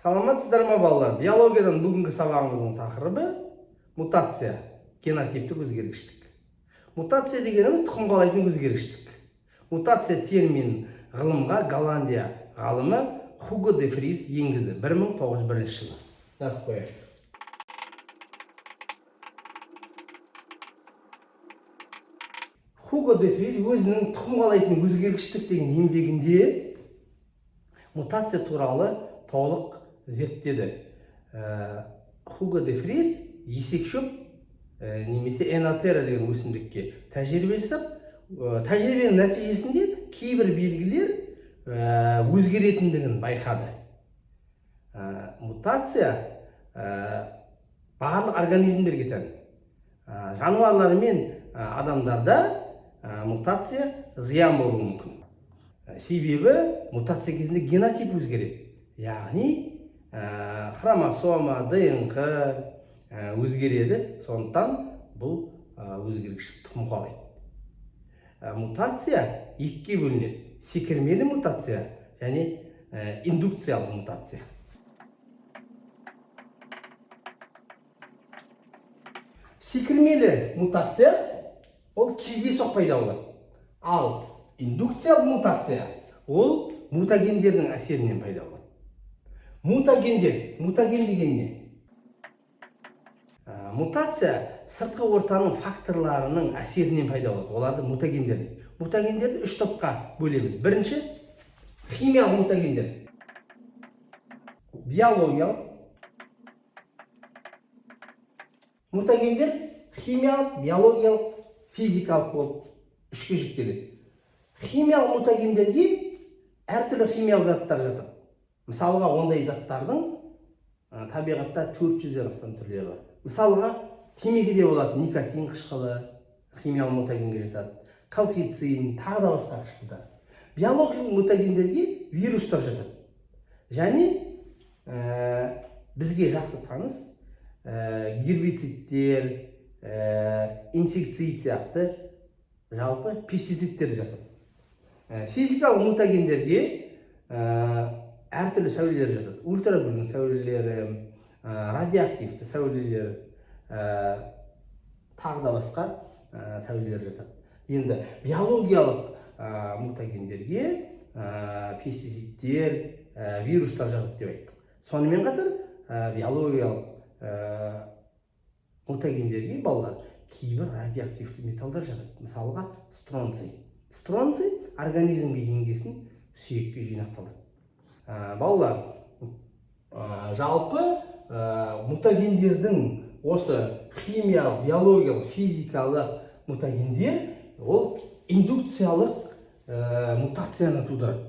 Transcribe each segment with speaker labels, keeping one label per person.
Speaker 1: Саламатсыздар ма балалар? Биологиядан бүгінгі сабағымыздың тақырыбы мутация, генотиптік өзгергіштік. Мутация дегеніміз тұқым қуалайтын өзгергіштік. Мутация термин ғылымға Голландия ғалымы Хуго де Фриз енгізді 1901 жылы. Жазып қояйық. Хуго де Фриз өзінің тұқым қуалайтын өзгергіштік деген еңбегінде мутация туралы толық зерттеді. Хуго де Фриз есекшөп немесе энотера деген өсімдікке тәжірибе жасап, тәжірибенің нәтижесінде кейбір белгілер өзгеретіндігін байқады. Мутация барлық организмдерге тән. Жануарлар мен адамдарда мутация зиян болуы мүмкін. Себебі мутация кезінде генотип өзгереді. Яғни хромосома, ДНК өзгереді, сондықтан бұл өзгергіштік тұқым қуалайды. Мутация екіге бөлінеді: секірмелі мутация және индукциялық мутация. Секірмелі мутация ол кездейсоқ пайда болады. Ал индукциялық мутация ол мутагендердің әсерінен пайда болады. Мутаген деген не? Мутация сыртқы ортаның факторларының әсерінен пайда болады. Оларды мутагендер дейді. Мутагендерді үш топқа бөлеміз. Бірінші химиялық мутагендер. Биологиялық мутагендер химиялық, биологиялық, физикалық болып үшке жіктеледі. Химиялық мутагендерге әртүрлі химиялық заттар жатыр. Мысалға, ондай заттардың табиғатта 400-ден астам түрлері бар. Мысалға, темекіде болады никотин қышқылы, химиялық мутагенге жатады. Колхицин, тағы да басқа қышқылдар. Биологиялық мутагендерге вирустар жатады. Және бізге жақсы таныс гербицидтер, инсектицид сияқты жалпы пестицидтер жатады. Физикалық мутагендерге әртүрлі сәулелер жатады. Ультравиолет сәулелері, радиоактивті сәулелер, тағы да басқа сәулелер жатады. Енді биологиялық мутагендерге пестицидтер, вирустар жатады деп айттық. Сонымен қатар биологиялық мутагендерге балалар кейбір радиоактивті металдар жатады. Мысалға, стронций. Стронций организмге енгесін сүйекке жинақталады. Балалар, жалпы мутагендердің осы химиялық, биологиялық, физикалық мутагендер ол индукциялық мутацияны тудырады.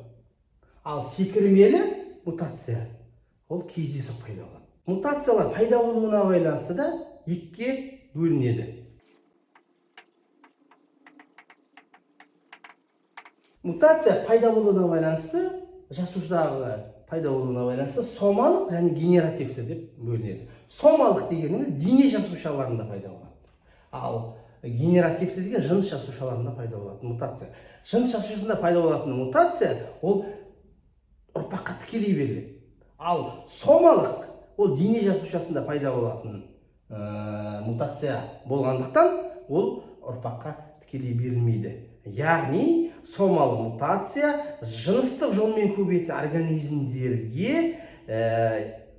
Speaker 1: Ал секірмелі мутация ол кездейсоқ пайда болады. Мутациялар пайда болуына байланысты да екіге бөлінеді. Мутация пайда болуына байланысты, жасушадағы пайда болуына байланысты сомалық және генеративті деп бөлінеді. Сомалық дегеніміз дене жасушаларында пайда болады. Ал генеративті деген жыныс жасушаларында пайда болатын мутация. Жыныс жасушасында пайда болатын мутация ол ұрпаққа тікелей беріледі. Ал сомалық ол дене жасушасында пайда болатын мутация болғандықтан ол ұрпаққа тікелей берілмейді. Яғни сомалық мутация жыныстық жолмен көбейтін организмдерге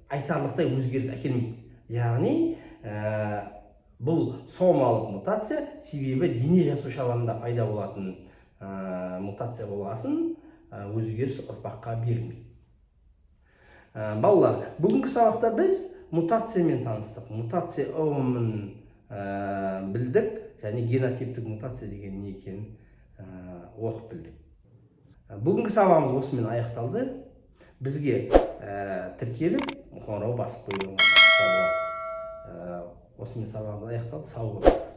Speaker 1: айтарлықтай өзгеріс әкелмейді. Яғни бұл сомалық мутация себебі дене жасушаларында пайда болатын мутация болғасын өзгеріс ұрпаққа берілмейді. Балалар, бүгінгі сабақта біз мутациямен таныстық. Мутация ұғымын білдік және генотиптік мутация деген не екенін оқып білдік. Бүгінгі сабағымыз осымен аяқталды. Бізге тіркеліп, қоңырау басып қойыңыздар. Осымен сабағымыз аяқталды. Сау болыңыздар.